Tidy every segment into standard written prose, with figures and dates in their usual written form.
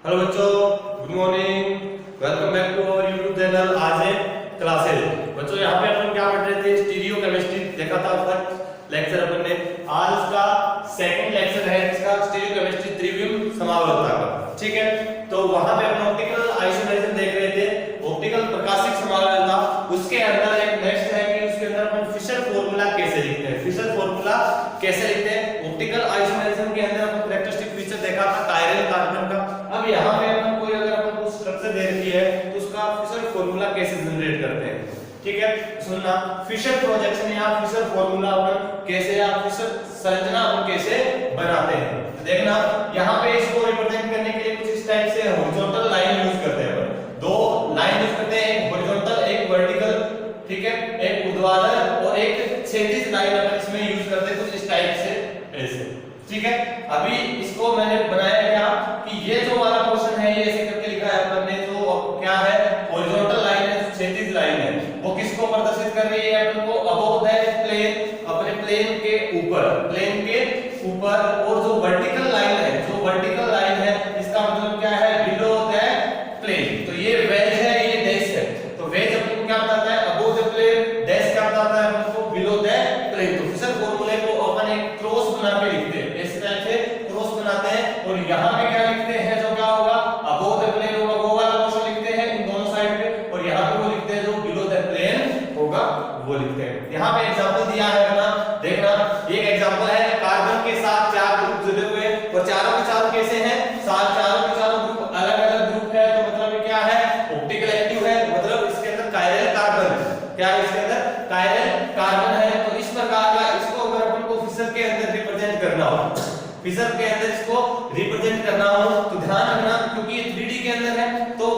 Hello बच्चों, good morning. Welcome back to our YouTube channel. आज है क्लासेस। बच्चों यहाँ पे अपन क्या पढ़ रहे थे? स्टीरियो केमिस्ट्री देखा था फर्स्ट लेक्चर अपन ने। आज उसका सेकंड लेक्चर है इसका स्टीरियो केमिस्ट्री त्रिविम समावर्तता का। ठीक है, तो वहां पे अपन ऑप्टिकल आइसोमेरिज्म देख रहे थे, ऑप्टिकल प्रकाशिक समावर्तता। उसके अंदर एक नेक्स्ट है कि उसके अंदर अपन फिशर फार्मूला कैसे लिखते हैं। फिशर फार्मूला कैसे लिखते हैं? ऑप्टिकल आइसोमेरिज्म के अंदर अपन कैरेक्टरिस्टिक फीचर देखा था कायरल कार्बन का। अब यहाँ पे अपन कोई अगर अपन को स्ट्रक्चर दे रखी है तो उसका फिशर फार्मूला कैसे जनरेट करते हैं। ठीक है, सुनना, फिशर प्रोजेक्शन या फिशर फार्मूला अपन कैसे या फिशर संरचना अपन कैसे बनाते हैं। तो देखना यहाँ पे इसको रिप्रेजेंट करने के लिए कुछ इस टाइप से हॉरिजॉन्टल लाइन यूज करते हैं अपन। दो लाइन यूज करते हैं, एक हॉरिजॉन्टल एक वर्टिकल। ठीक है, एक ऊर्ध्वाधर और एक क्षैतिज लाइन अपन इसमें यूज करते हैं कुछ इस टाइप से ऐसे। ठीक है, अभी इसको मैंने बनाया क्या कि ये जो वाला पोर्शन है ये ऐसे करके लिखा है अपन ने, जो क्या है हॉरिजॉन्टल लाइन है, क्षैतिज लाइन है, वो किसको प्रदर्शित कर रही है अपन को अबव द प्लेन, अपने प्लेन के ऊपर, प्लेन के ऊपर। और जो वर्टिकल लाइन है, जो वर्टिकल लाइन है इसका मतलब क्या है बिलो द प्लेन। तो ये वेज है, ये डैश है। तो वेज अपन को क्या बताता है अबव द प्लेन, डैश क्या बताता है अपन को बिलो द प्लेन। तो फिशर फार्मूले को अपन एक क्रॉस बना के लिखते हैं, इस तरह से क्रॉस बनाते हैं। और यहाँ पे क्या लिखते हैं, जो क्या होगा अबव द प्लेन होगा वो वाला पोर्शन लिखते हैं इन दोनों साइड पे, और यहाँ पे वो लिखते हैं जो बिलो द प्लेन होगा वो लिखते हैं। यहाँ पे एग्जांपल दिया है अपना, देखना एक एग्जांपल है कार्बन के साथ चार ग्रुप जुड़े हुए और चारों के चारों कैसे हैं, चारों के चारों ग्रुप अलग-अलग ग्रुप है। तो मतलब ये क्या है ऑप्टिकल एक्टिव है, मतलब इसके अंदर कायरल कार्बन है। क्या है इसके अंदर कायरल कार्बन है। तो इस प्रकार का इसको अगर अपन को फिशर के अंदर रिप्रेजेंट करना हो, फिशर के अंदर इसको रिप्रेजेंट करना हो तो ध्यान रखना, क्योंकि ये 3D के अंदर है तो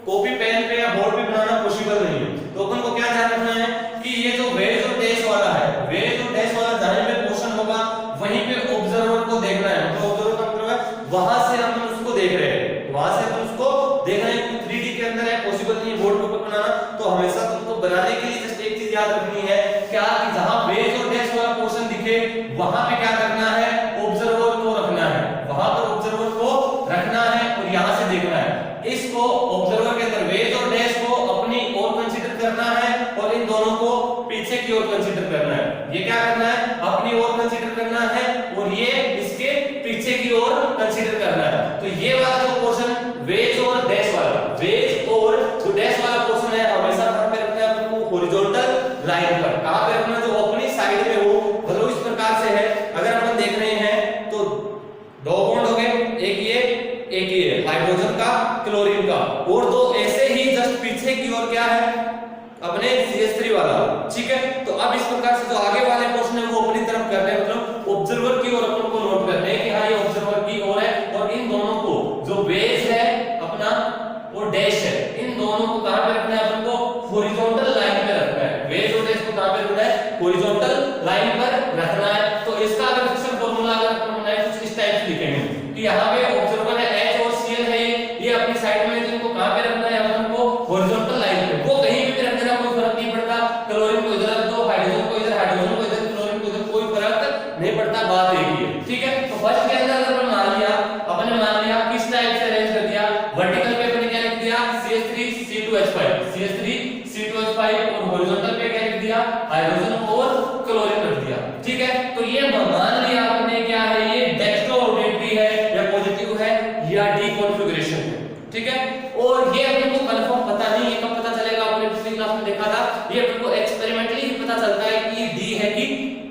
कॉपी पेन पे या बोर्ड पे बनाना पॉसिबल नहीं है। तो अपन को क्या ध्यान रखना है कि ये जो वेज और डैश वाला है, वेज और डैश वाला जहां पे पोर्शन होगा वहीं पे ऑब्जर्वर को देखना है। तो ऑब्जर्वर का मतलब है वहां से हम उसको देख रहे हैं, वहां से अपन उसको देख रहे हैं। 3D के अंदर है, पॉसिबल नहीं है बोर्ड पे बनाना। तो हमेशा तुमको बनाने के लिए जस्ट एक चीज याद रखनी है क्या कि जहां वेज और डैश वाला पोर्शन दिखे वहां पे क्या करना है ऑब्जर्वर को रखना है, वहां पर ऑब्जर्वर को रखना है और यहां से देखना है। इसको ऑब्जर्वर के अंदर वेज और डैश को अपनी ओर कंसीडर करना है और इन दोनों को पीछे की ओर कंसीडर करना है। ये क्या करना है अपनी ओर कंसीडर करना है और ये इसके पीछे की ओर कंसीडर करना है। तो ये वाला जो पोर्शन वेज और डैश वाला, वेज और जो डैश वाला पोर्शन है हमेशा कहां पे रखना है अपन को हॉरिजॉन्टल लाइन पर। कहां पे रखना, जो अपनी साइड में हो। मतलब इस प्रकार से है, अगर अपन देख रहे हैं तो दो बॉन्ड हो गए, एक ये हाइड्रोजन का क्लोरीन का, और दो ऐसे ही जस्ट पीछे की ओर क्या है अपने CH3 वाला। ठीक है, तो अब इस प्रकार से जो आगे वाले पोर्शन है वो अपनी तरफ कर रहे हैं, मतलब ऑब्जर्वर की ओर अपन को नोट कर रहे हैं कि हाँ ये ऑब्जर्वर की ओर है। और इन दोनों को जो वेज है अपना और डैश है, इन दोनों को कहां पे रखना है अपन को हॉरिजॉन्टल लाइन पे रखना है। वेज और डैश को कहां पे रखना है हॉरिजॉन्टल लाइन पर रखना है। तो इसका अगर फिशर फार्मूला अगर अपन बनाए कुछ इस टाइप से लिखेंगे कि यहां पे ऑब्जर्वर है H और Cl है, ये अपनी साइड में, इनको कहां पे रखना है अपन को हॉरिजॉन्टल लाइन पे। वो कहीं भी रख देना कोई फर्क नहीं पड़ता, क्लोरीन को इधर रख दो, हाइड्रोजन को इधर, हाइड्रोजन को इधर, क्लोरीन को इधर, कोई फर्क नहीं पड़ता, बात एक ही है। ठीक है, तो फर्स्ट के अंदर अगर अपन मान लिया किस टाइप से अरेंज कर दिया, वर्टिकल पे अपन क्या लिख दिया CH3C2H5, CH3C2H5, और हॉरिजॉन्टल पे क्या लिख दिया हाइड्रोजन और क्लोरीन रख दिया। ठीक है, तो ये मान लिया आपने क्या है ये डेक्स्ट्रो रोटेटरी है या पॉजिटिव है या डी कॉन्फ़िगरेशन है। ठीक है, और ये अपन को कंफर्म पता नहीं, ये कब पता चलेगा, आपने पिछली क्लास में देखा था, ये अपन को एक्सपेरिमेंटली ही पता चलता है कि डी है कि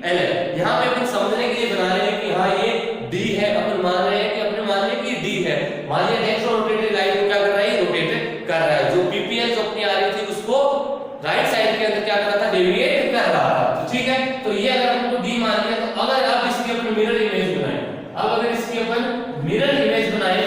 एल है। यहाँ पे अपन समझने के लिए बना रहे हैं कि हाँ ये डी है, अपन मान रहे हैं कि अपने मान रहे हैं कि डी है। मान लिया डेक्स्ट्रो रोटेटरी लाइन को क्या कर रहा है रोटेट कर रहा है, जो पीपीएल जो अपनी आ रही थी उसको राइट साइड के अंदर क्या कर रहा था डेविएट कर रहा था। तो ठीक है, तो ये अगर अपन को डी मान लिया तो अगर अब इसकी अपन मिरर इमेज बनाए, अब अगर इसकी अपन मिरर इमेज बनाए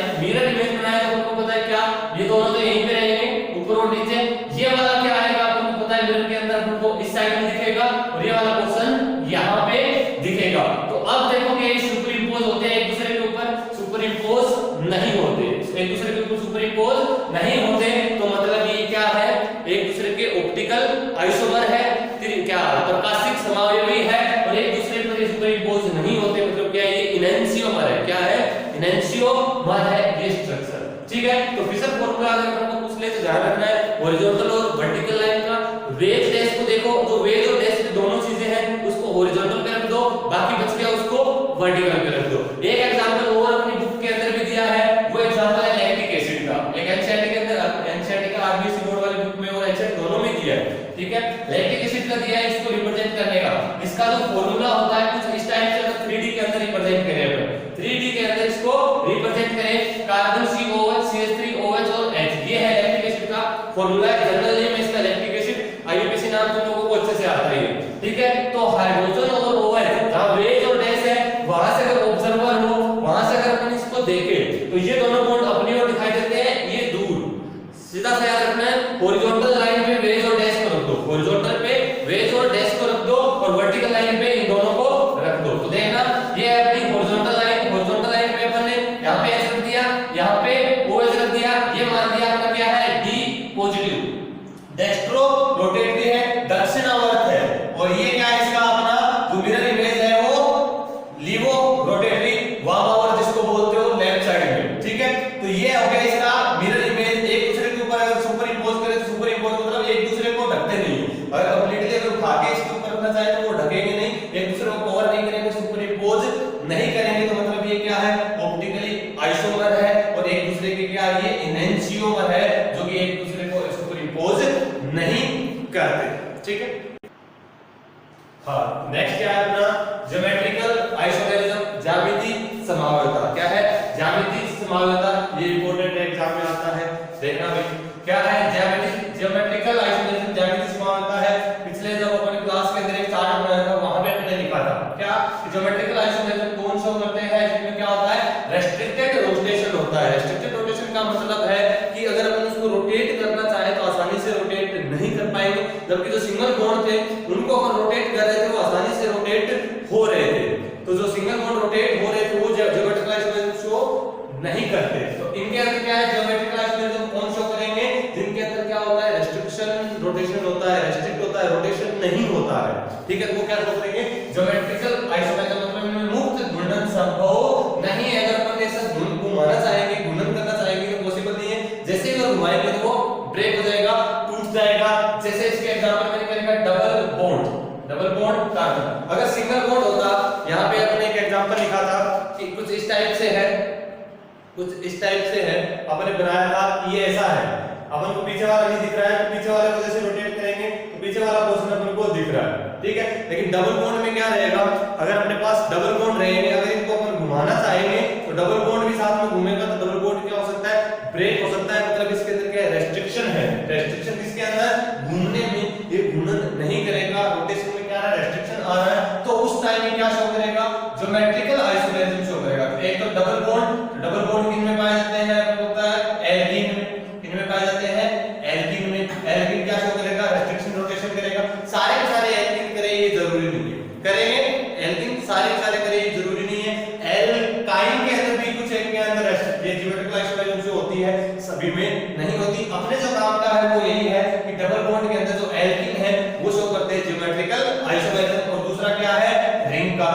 तो आपको पता है क्या ये दोनों तो यहीं पे रहेंगे ऊपर और नीचे। ये वाला क्या आएगा आपको पता है मिरर के अंदर अपन को इस साइड में दिखेगा और ये वाला पोर्शन यहाँ पे दिखेगा। तो अब देखो कि ये सुपर इंपोज होते हैं एक दूसरे के ऊपर, सुपर इंपोज नहीं होते, एक दूसरे के ऊपर सुपर इंपोज नहीं होते। तो मतलब ये क्या है एक दूसरे के ऑप्टिकल आइसोमर है, क्या प्रकाशिक समावयवी है, और एक दूसरे पर सुपर इंपोज नहीं होते। मतलब क्या ये इनैंसियोमर है, क्या है इनैंसियोमर है ये स्ट्रक्चर। ठीक है। तो फिशर फॉर्मूला अगर अपन को पूछ ले तो ध्यान रखना है हॉरिजॉन्टल और वर्टिकल लाइन का। वेज डैश को देखो, जो वेज और डैश दोनों चीजें हैं उसको हॉरिजॉन्टल पे रख दो, बाकी बच गया उसको वर्टिकल पे रख दो। एक एग्जांपल और अपनी बुक के अंदर भी दिया है, वो एग्जांपल है लैक्टिक एसिड का। एक एनसीईआरटी के अंदर, एनसीईआरटी का आरबीएससी बोर्ड वाली बुक में और एचएट दोनों में दिया है, ठीक है। लैक्टिक एसिड का दिया है इसको रिप्रेजेंट करने का। इसका जो फार्मूला होता है कुछ इस टाइप से, 3D के अंदर रिप्रेजेंट करें अपन, 3D के अंदर इसको रिप्रेजेंट करें, कार्बन COH CH3OH और H, ये है लैक्टिक एसिड का फार्मूला। जनरल नेम है इसका लैक्टिक एसिड, आईयूपीएसी नाम तुम लोगों को अच्छे से आता है, ठीक है। तो हाइड्रोजन और OH जहां वेज और डैश है, वहां से अगर ऑब्जर्वर हो, वहां से अगर अपन इसको देखें तो ये दोनों बॉन्ड अपनी ओर दिखाई देते हैं, ये दूर। सीधा सा याद रखना है, हॉरिजॉन्टल लाइन पे वेज और डैश को रख दो, हॉरिजॉन्टल पे वेज और डैश को रख दो, और वर्टिकल लाइन पे इन दोनों को रख दो। तो देखना ये है अपनी हॉरिजॉन्टल लाइन, हॉरिजॉन्टल लाइन पे अपन ने यहां पे H रख दिया, यहां पे OH रख दिया, ये मान दिया आपका क्या है D पॉजिटिव। डेस्ट्रो रोटेटरी है, दक्षिणावर्त है, और ये क्या है इसका अपना जो मिरर इमेज है वो लीवो रोटेटरी, वामावर्त जिसको बोलते हो लेफ्ट साइड में, ठीक है। तो ये हो गया इसका मिरर इमेज। एक दूसरे के ऊपर अगर सुपर इंपोज करें तो सुपर इंपोज मतलब एक दूसरे को ढकते नहीं है, और कंप्लीटली अगर उठा के इसके ऊपर रखना चाहे तो वो ढकेंगे नहीं, एक दूसरे को कवर नहीं करेंगे, सुपर इंपोज नहीं करेंगे। तो मतलब ये क्या है, ऑप्टिकली आइसोमर है, और एक दूसरे के क्या ये एनेंशियोमर है, जो कि एक दूसरे को सुपर इंपोज नहीं करते, ठीक है। हाँ, नेक्स्ट क्या है अपना ज्योमेट्रिकल आइसोमेरिज्म, ज्यामिति समावयवता। क्या है ज्यामिति समावयवता, ये इंपॉर्टेंट एग्जाम में आता है, देखना भाई क्या है ज्योमेट्रिकल आइसोमेरिज्म, ज्यामिति समावयवता है। पिछले जब अपन क्लास के अंदर एक चार्ट बनाया था वहां पे हमने लिखा था क्या, ज्योमेट्रिकल आइसोमेरिज्म कौन शो करते हैं, जिसमें क्या होता है रेस्ट्रिक्टेड रोटेशन होता है। रेस्ट्रिक्टेड रोटेशन का मतलब है कि अगर अपन उसको रोटेट करना चाहे तो आसानी से रोटेट नहीं कर पाएंगे, जबकि जो सिंगल बॉन्ड थे उनको अपन रोटेट कर रहे थे वो आसानी से रोटेट हो रहे थे। तो जो सिंगल बॉन्ड रोटेट हो रहे थे वो ज्योमेट्रिकल आइसोमेरिज्म शो नहीं करते। तो इनके अंदर क्या है, ज्योमेट्रिकल आइसोमेरिज्म कौन शो करेंगे, जिनके अंदर क्या होता है रेस्ट्रिक्शन रोटेशन होता है, रेस्ट्रिक्ट होता है, रोटेशन नहीं होता है, ठीक है। वो क्या शो करेंगे ज्योमेट्रिकल आइसोमेरिज्म, मतलब इनमें मुक्त घूर्णन संभव नहीं है। अगर अपन ऐसा घुमाना चाहेंगे, घूर्णन करना चाहेंगे तो पॉसिबल नहीं है, जैसे ही घुमाएंगे तो वो ब्रेक हो जाएगा, टूट जाएगा। जैसे इसके एग्जांपल मैंने क्या लिखा, डबल बॉन्ड कार्बन। अगर सिंगल बॉन्ड होता, यहाँ पे अपने एक एग्जांपल लिखा था कि कुछ इस टाइप से है, कुछ इस टाइप से है, अपने बनाया था कि ये ऐसा है, अपन को पीछे वाला नहीं दिख रहा है, तो पीछे वाले को जैसे रोटेट करेंगे तो पीछे वाला पोर्शन अपन को दिख रहा है, ठीक है। लेकिन डबल बॉन्ड में क्या रहेगा, अगर अपने पास डबल बॉन्ड रहेंगे, अगर इनको अपन घुमाना चाहेंगे तो डबल बॉन्ड भी साथ में घूमेगा, तो डबल बॉन्ड क्या हो सकता है, ब्रेक हो सकता है। मतलब इसके अंदर क्या है, रेस्ट्रिक्शन है, रेस्ट्रिक्शन किसके अंदर, घूमने में, ये घूर्णन नहीं करेगा, रोटेशन में क्या है रेस्ट्रिक्शन आ रहा है, तो उस टाइम में क्या शो करेगा, ज्योमेट्रिकल आइसोमेरिज्म शो करेगा। एक तो डबल बॉन्ड किन में पाए जाते हैं, आपको पता है एल्कीन में, किन में पाए जाते हैं एल्कीन में। एल्कीन क्या शो करेगा, रेस्ट्रिक्शन रोटेशन करेगा। सारे के सारे एल्कीन करें ये जरूरी नहीं है, करेंगे एल्कीन सारे के सारे करें ये जरूरी नहीं है। एल्काइन के अंदर भी कुछ एक के अंदर ये ज्योमेट्रिकल आइसोमेरिज्म जो होती है सभी में नहीं होती। अपने जो काम का है वो यही है कि डबल बॉन्ड के अंदर जो एल्कीन है वो शो करते हैं ज्योमेट्रिकल आइसोमेरिज्म। और दूसरा क्या है, रिंग का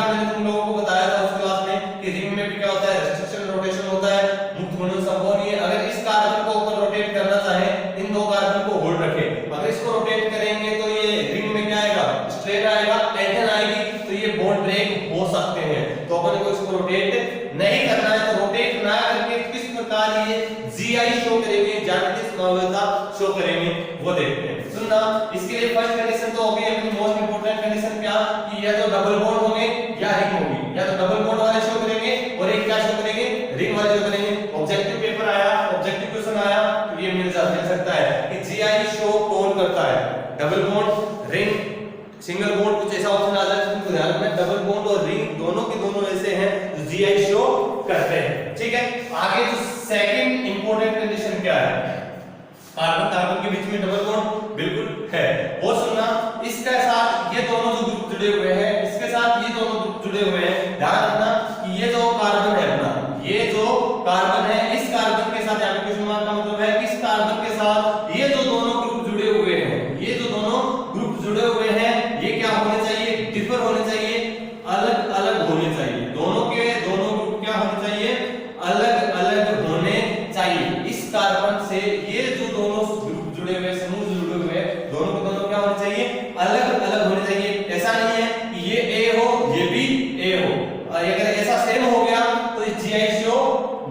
मैंने तुम लोगों को बताया था उस क्लास में कि रिंग में भी क्या होता है, रेस्ट्रिक्शन रोटेशन होता है, मुक्त घूर्णन संभव नहीं है। अगर इस कार्बन को ऊपर रोटेट करना चाहे, इन दो कार्बन को होल्ड रखें, अगर इसको रोटेट करेंगे तो ये रिंग में क्या आएगा, स्ट्रेट आएगा, टेंशन आएगी, तो ये बॉन्ड ब्रेक हो सकते हैं। तो अपन को इसको रोटेट नहीं करना है, तो रोटेट ना करके किस प्रकार ये जीआई शो करेंगे, ज्यामिति समावयवता शो करेंगे, वो देखते हैं। सुनना, इसके लिए फर्स्ट कंडीशन तो होगी अपनी मोस्ट इंपोर्टेंट कंडीशन क्या, कि या तो डबल बॉन्ड होंगे या रिंग होगी, या तो डबल बॉन्ड वाले शो करेंगे और एक क्या शो करेंगे, रिंग वाले शो करेंगे। ऑब्जेक्टिव पेपर आया, ऑब्जेक्टिव क्वेश्चन आया तो ये मिल सकता है कि जीआई शो कौन करता है, double bond, ring, single bond, कुछ ऐसा ऑप्शन आ जाए तो तुमको ध्यान रखना, डबल बॉन्ड और रिंग दोनों के दोनों ऐसे हैं जो जीआई शो करते हैं, ठीक है। आगे जो सेकंड इंपॉर्टेंट कंडीशन क्या है, कार्बन के बीच में डबल बॉन्ड बिल्कुल है। और सुनना, इसके साथ ये दोनों जो ग्रुप जुड़े हुए हैं, इसके साथ ये दोनों ग्रुप जुड़े हुए हैं, ध्यान रखना कि ये जो कार्बन है अपना, ये जो कार्बन है, इस कार्बन के साथ यानी क्वेश्चन मार्क का मतलब है इस कार्बन के साथ ये जो दोनों ग्रुप जुड़े हुए हैं, ये जो दोनों ग्रुप जुड़े हुए हैं, ये क्या होने चाहिए, डिफर होने चाहिए, अलग अलग होने चाहिए। दोनों के दोनों ग्रुप क्या होने चाहिए, अलग अलग होने चाहिए।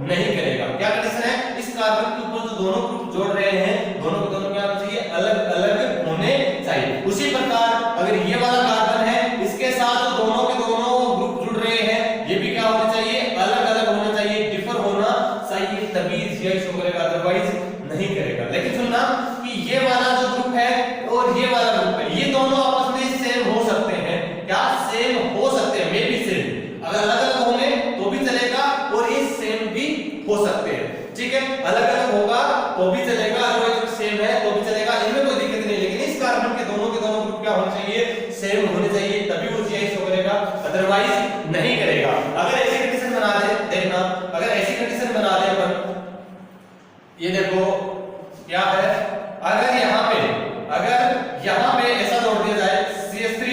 नहीं करेगा। क्या कंडीशन है, इस कार्बन के ऊपर जो दोनों ग्रुप जोड़ रहे हैं दोनों के दोनों क्या होना चाहिए, अलग अलग होने चाहिए। उसी प्रकार अगर ये वाला कार्बन है इसके साथ जो दोनों के दोनों ग्रुप जुड़ रहे हैं ये भी क्या होना चाहिए, अलग अलग होना चाहिए, डिफर होना चाहिए, तभी GI शो करेगा, अदरवाइज नहीं करेगा। लेकिन सुनना कि ये वाला जो ग्रुप है और ये वाला ग्रुप है ये दोनों आपस में सेम हो सकते हैं, क्या सेम हो सकते हैं, मे बी सेम, अगर अलग अलग होंगे तो भी चलेगा और ये सेम भी हो सकते हैं, ठीक है, अलग अलग होगा तो भी चलेगा, अदरवाइज सेम है तो भी चलेगा, इनमें कोई दिक्कत नहीं। लेकिन इस कार्बन के दोनों ग्रुप क्या होने चाहिए, सेम होने चाहिए, तभी वो GI शो करेगा, अदरवाइज नहीं करेगा। अगर ऐसी कंडीशन बना दे, देखना अगर ऐसी कंडीशन बना दे अपन, ये देखो क्या है, अगर यहाँ पे ऐसा जोड़ दिया जाए CH3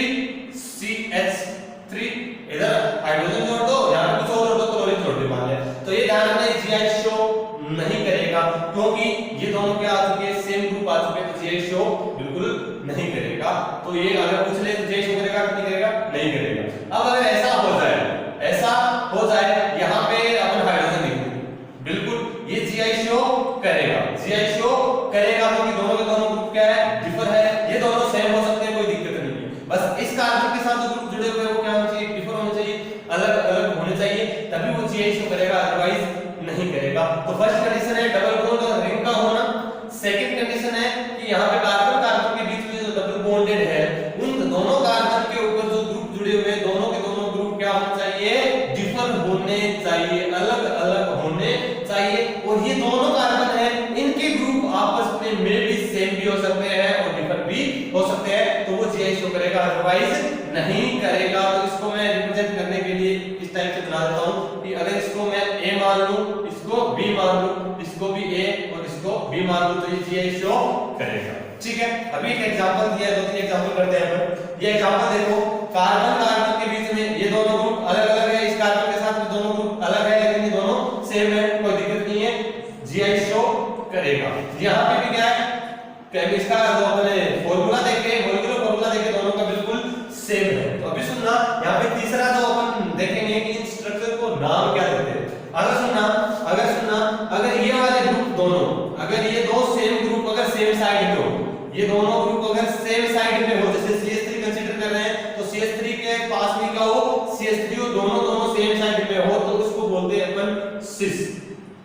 CH3, इधर हाइड्रोजन जोड़ दो, यहाँ पे कुछ और जोड़ दो, क्लोरीन जोड़ दो मान ले, तो ये ध्यान रखना GI शो नहीं करेगा, क्योंकि ये दोनों क्या आ चुके हैं, सेम ग्रुप आ चुके हैं, तो GI शो बिल्कुल नहीं करेगा। तो ये अगर पूछ ले तो GI शो करेगा कि नहीं करेगा, नहीं करेगा। अब अगर ऐसा हो जाए यहाँ पे अपन हाइड्रोजन लिख दें, बिल्कुल ये GI शो करेगा, क्योंकि दोनों के दोनों ग्रुप क्या है, डिफर है, ये दोनों सेम हो सकते हैं, कोई दिक्कत नहीं है, बस इस कार्बन के साथ जो ग्रुप जुड़े हुए हैं वो क्या होना चाहिए, डिफर होने चाहिए, अलग अलग होने चाहिए, तभी वो GI शो करेगा, अदरवाइज नहीं करेगा। तो फर्स्ट कंडीशन है डबल बॉन्ड और रिंग का होना। सेकंड कंडीशन है कि यहाँ पे कार्बन के बीच में जो डबल बॉन्डेड है उन दोनों कार्बन के ऊपर जो ग्रुप जुड़े हुए हैं दोनों के दोनों ग्रुप क्या होने चाहिए, डिफर होने चाहिए, अलग अलग होने चाहिए। और ये दोनों कार्बन है इनके ग्रुप आपस में भी सेम भी हो सकते हैं और डिफर भी हो सकते हैं, तो वो GI शो करेगा, अदरवाइज नहीं करेगा। तो इसको मैं रिप्रेजेंट करने के लिए इस टाइप से बना देता हूं कि अगर इसको मैं A मान लूं, इसको B मान लूं, इसको भी A और इसको B मान लूं, तो ये GI शो करेगा, ठीक है। अभी एक एग्जांपल दिया है, 2-3 एग्जांपल करते हैं अपन। ये एग्जांपल देखो, कार्बन के बीच में ये दोनों ग्रुप अलग अलग है, इस कार्बन के साथ में दोनों ग्रुप अलग है, लेकिन ये दोनों सेम है, कोई दिक्कत नहीं है, GI शो करेगा। यहाँ पे भी क्या है, इसका जो अपने फॉर्मूला देखे, मॉलिक्यूलर फॉर्मूला देखे, दोनों का बिल्कुल सेम है। तो अभी सुनना, यहाँ पे तीसरा जो अपन देखेंगे कि इन स्ट्रक्चर को नाम क्या देते हैं। अगर सुनना अगर ये वाले ग्रुप दोनों, अगर ये दो सेम ग्रुप अगर सेम साइड पे हो, ये दोनों ग्रुप अगर सेम साइड पे हो, जैसे CH3 कंसीडर कर रहे हैं, तो CH3 के पास में क्या हो, CH3 और दोनों सेम साइड पे हो, तो उसको बोलते हैं अपन सिस।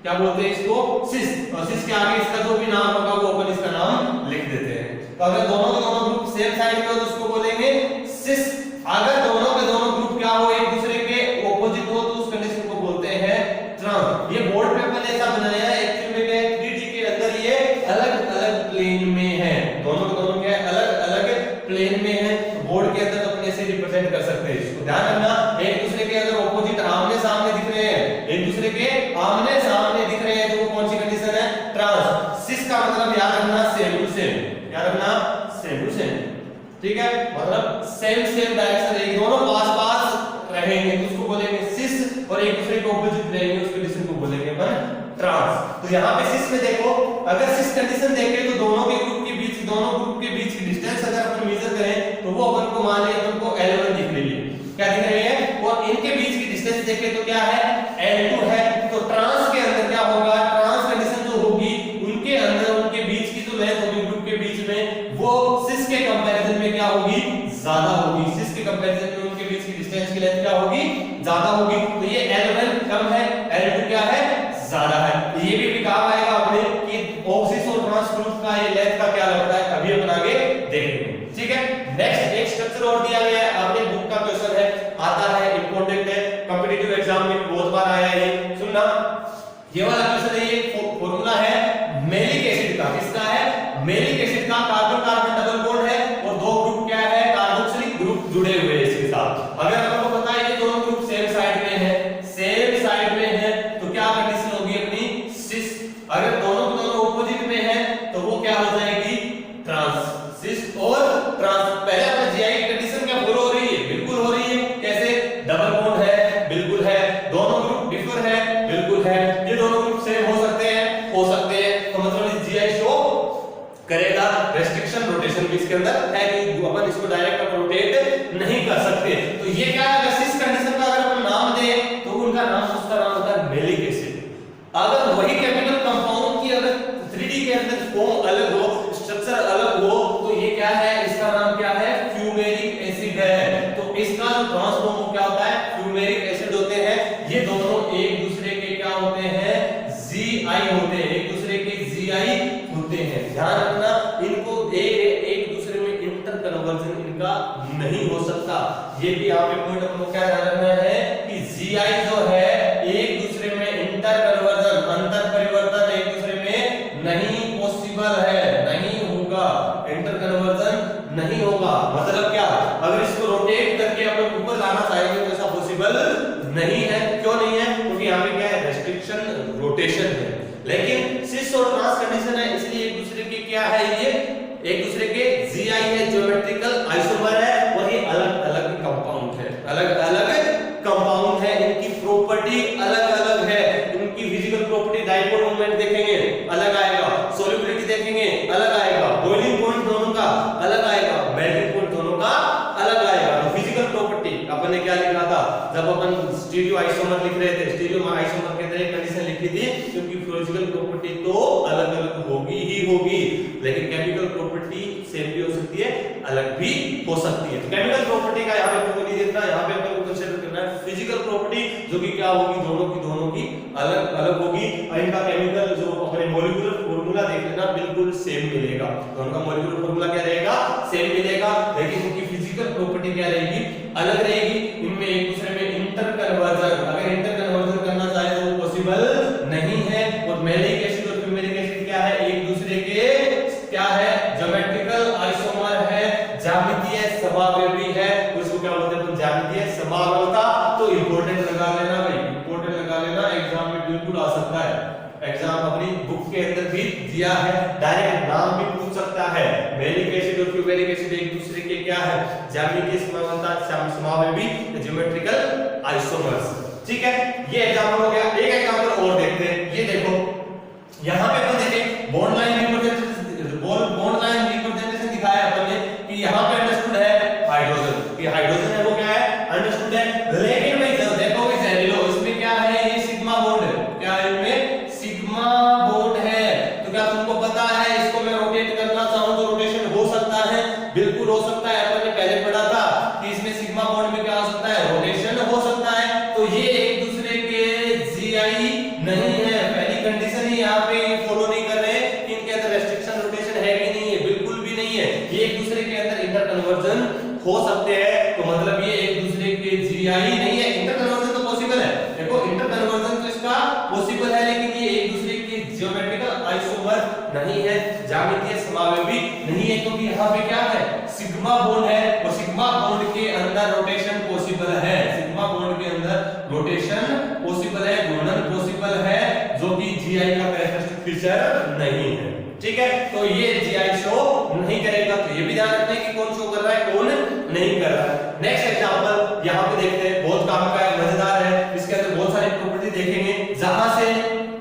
क्या बोलते हैं इसको, सिस। और सिस के आगे इसका जो भी नाम होगा वो अपन इसका नाम लिख देते हैं। तो अगर दोनों के दोनों ग्रुप सेम साइड पे हो तो उसको बोलेंगे सिस। अगर दोनों के दोनों ग्रुप क्या हो, एक दूसरे के ऑपोजिट हो, तो उस कंडीशन को बोलते हैं ट्रांस। ये बोर्ड पे अपन ऐसा बनाया है, एक्चुअली में क्या है, 3D के अंदर ये अलग अलग प्लेन में है, दोनों के दोनों क्या है, अलग अलग प्लेन में है। बोर्ड के अंदर अपने से रिप्रेजेंट कर सकते हैं इसको। ध्यान रखना, एक दूसरे के अगर ऑपोजिट आमने सामने दिख रहे हैं, एक दूसरे के आमने सामने दिख रहे हैं, तो वो कौन सी कंडीशन है, ट्रांस। सिस का मतलब याद रखना सेम टू सेम, याद रखना सेम टू सेम, ठीक है, मतलब सेम डायरेक्शन रहेगी, दोनों पास रहेंगे तो उसको बोलेंगे सिस, और एक दूसरे के ऑपोजिट रहेंगे उस कंडीशन को बोलेंगे अपन ट्रांस। तो यहाँ पे सिस में देखो, अगर सिस कंडीशन देखें तो दोनों ग्रुप के बीच की डिस्टेंस अगर अपन मेजर करें तो वो अपन को मान लिया, अपन को L1 दिख रही है, क्या दिख रही है, और इनके बीच की डिस्टेंस देखें तो क्या है, L2 है। तो ट्रांस के अंदर क्या होगा, ट्रांस कंडीशन जो होगी उनके अंदर उनके बीच की जो लेंथ होगी ग्रुप के बीच में, वो सिस के कंपैरिजन में क्या होगी, ज्यादा होगी। सिस के कंपैरिजन में उनके बीच की डिस्टेंस की लेंथ क्या होगी, ज्यादा होगी। तो ये L1 कम है, L2 क्या है, ज्यादा है। ये भी काम आएगा अपने कि ऑक्सिस और ट्रांस ग्रुप का ये लेंथ का क्या लगता है, अभी अपन आगे देखेंगे, ठीक है। नेक्स्ट एक स्ट्रक्चर और दिया गया है, आपने बुक का क्वेश्चन है, आता है, इंपॉर्टेंट है, कॉम्पिटिटिव एग्जाम में बहुत बार आया है ये। सुनना, ये वाला क्वेश्चन है, ये फॉर्मूला है मैलिक एसिड का, किसका है, मैलिक एसिड का। कार्बन कार्बन डबल बॉन्ड है और दो ग्रुप क्या है, कार्बोक्सिलिक ग्रुप जुड़े हुए हैं इसके साथ। अगर आपको पता है ये दोनों ग्रुप सेम साइड में है, तो क्या कंडीशन होगी अपनी, सिस। अगर दोनों ऑपोजिट में है तो वो क्या हो जाएगी, ट्रांस। सिस और ट्रांस। पहले अपने GI की कंडीशन क्या फॉलो हो रही है, बिल्कुल हो रही है। कैसे, डबल बॉन्ड है, बिल्कुल है, दोनों ग्रुप डिफर है, बिल्कुल है, ये दोनों ग्रुप सेम हो सकते हैं, तो मतलब GI शो करेगा। रेस्ट्रिक्शन रोटेशन भी इसके अंदर है कि अपन इसको डायरेक्ट रोटेट नहीं कर सकते। तो ये क्या है, सिस कंडीशन का अगर अपन नाम दें तो उनका नाम, उसका नाम होता है मैलिक एसिड। अगर वही केमिकल कंपाउंड की अगर 3D के अंदर फॉर्म अलग हो, स्ट्रक्चर अलग हो, तो ये क्या है, इसका नाम क्या है, फ्यूमेरिक एसिड है। तो इसका जो ट्रांसफॉर्म क्या होता है, फ्यूमेरिक एसिड होते हैं। ये दोनों एक दूसरे के क्या होते हैं, Zi होते हैं, एक दूसरे के Zi होते हैं। ध्यान रखना, इनको एक दूसरे में इंटर कन्वर्जन इनका नहीं हो सकता। ये भी यहाँ पे पॉइंट हमको क्या ध्यान रखना है कि Zi जो है एक दूसरे में इंटर कन्वर्जन, अंतर परिवर्तन एक दूसरे में नहीं पॉसिबल है, नहीं होगा, इंटर कन्वर्जन नहीं होगा। मतलब क्या, अगर इसको रोटेट करके अपन ऊपर लाना चाहेंगे तो ऐसा पॉसिबल नहीं है। क्यों नहीं है, क्योंकि यहाँ पे क्या है, रेस्ट्रिक्शन रोटेशन है। लेकिन सिस और ट्रांस कंडीशन है, इसलिए एक दूसरे के क्या है, ये एक दूसरे के Zi है, ज्योमेट्रिकल आइसोमर है, और ये अलग अलग कंपाउंड है, अलग अलग कंपाउंड है। इनकी प्रॉपर्टी अलग अलग है, इनकी फिजिकल प्रॉपर्टी, डाइपोल मोमेंट देखेंगे अलग आएगा, सॉल्युबिलिटी देखेंगे अलग आएगा, बॉइलिंग पॉइंट दोनों का अलग आएगा, मेल्टिंग पॉइंट दोनों का अलग आएगा। तो फिजिकल प्रॉपर्टी अपन ने क्या लिखा था जब अपन स्टीरियो आइसोमर लिख रहे थे, स्टीरियो आइसोमर के अंदर एक कंडीशन लिखी थी, क्योंकि फिजिकल प्रॉपर्टी तो अलग अलग होगी ही होगी, लेकिन केमिकल प्रॉपर्टी सेम भी हो सकती है, अलग भी हो सकती है। तो केमिकल प्रॉपर्टी का यहाँ पे आपको नहीं देखना, यहाँ पे अपन को कंसीडर करना है फिजिकल प्रॉपर्टी, जो कि क्या होगी, दोनों की अलग अलग होगी, और इनका केमिकल जो अपने मॉलिक्यूलर फार्मूला देख लेना बिल्कुल सेम मिलेगा। दोनों का मॉलिक्यूलर फार्मूला क्या रहेगा, सेम मिलेगा, लेकिन इनकी फिजिकल प्रॉपर्टी क्या रहेगी, अलग रहेगी। इनमें एक दूसरे में इंटर कन्वर्जन, अगर इंटर कन्वर्जन करना चाहे तो वो पॉसिबल नहीं है। और मैलिक एसिड और फ्यूमेरिक एसिड क्या है, एक दूसरे के क्या है, ज्योमेट्रिकल आइसोमर है, ज्यामितीय समावयवी है, उसको क्या बोलते हैं, ज्यामितीय समावयवता। तो इंपॉर्टेंट लगा लेना भाई, इंपॉर्टेंट लगा लेना, एग्जाम में बिल्कुल आ सकता है, एग्जाम अपनी बुक के अंदर भी दिया है, डायरेक्ट नाम भी पूछ सकता है। मैलिक एसिड और फ्यूमेरिक एसिड एक दूसरे के क्या है, ज्यामितीय समावयवता, समावयवी, ज्योमेट्रिकल आइसोमर्स। ठीक है, ये एग्जांपल हो गया। एक एग्जांपल और देखते हैं, ये देखो यहां पे अपन देखें बॉन्ड लाइन रिप्रेजेंटेशन दिखाया है अपन ने कि यहां पे अंडरस्टूड है हाइड्रोजन, कि हाइड्रोजन है वो क्या है, अंडरस्टूड है। लेकिन भाई देखो कि सेलुलो, इसमें क्या है, ये सिग्मा बॉन्ड है, क्या है इनमें, सिग्मा बॉन्ड है। तो क्या तुमको पता है, इसको मैं रोटेट करना चाहूं तो रोटेशन हो सकता है, बिल्कुल हो सकता है। अपन ने पहले पढ़ा था कि इसमें सिग्मा बॉन्ड में क्या हो सकता है, रोटेशन हो सकता है। तो ये एक दूसरे के Zi नहीं है, पहली कंडीशन ही यहाँ पे फॉलो नहीं कर रहे हैं कि इनके अंदर रेस्ट्रिक्शन रोटेशन है कि नहीं है, बिल्कुल भी नहीं है। ये एक दूसरे के अंदर इंटर कन्वर्जन हो सकते हैं, तो मतलब ये एक दूसरे के Zi नहीं है। इंटर कन्वर्जन तो पॉसिबल है, देखो इंटर कन्वर्जन तो इसका पॉसिबल है, लेकिन ये एक दूसरे के ज्योमेट्रिकल आइसोमर नहीं है, ज्यामितीय समावयवी नहीं है, क्योंकि यहाँ पे क्या है, सिग्मा बॉन्ड है, और सिग्मा बॉन्ड के अंदर रोटेशन पॉसिबल है, सिग्मा बॉन्ड के अंदर रोटेशन पॉसिबल है, घूर्णन पॉसिबल है, जो कि Gi का कैरेक्टरिस्टिक फीचर नहीं है। ठीक है, तो ये Gi शो नहीं करेगा, तो ये भी ध्यान रखना है कि कौन शो कर रहा है, कौन नहीं कर रहा है। नेक्स्ट एग्जांपल यहाँ पे देखते हैं, बहुत काम का है, मजेदार है, इसके अंदर बहुत सारी प्रॉपर्टी देखेंगे। जहां से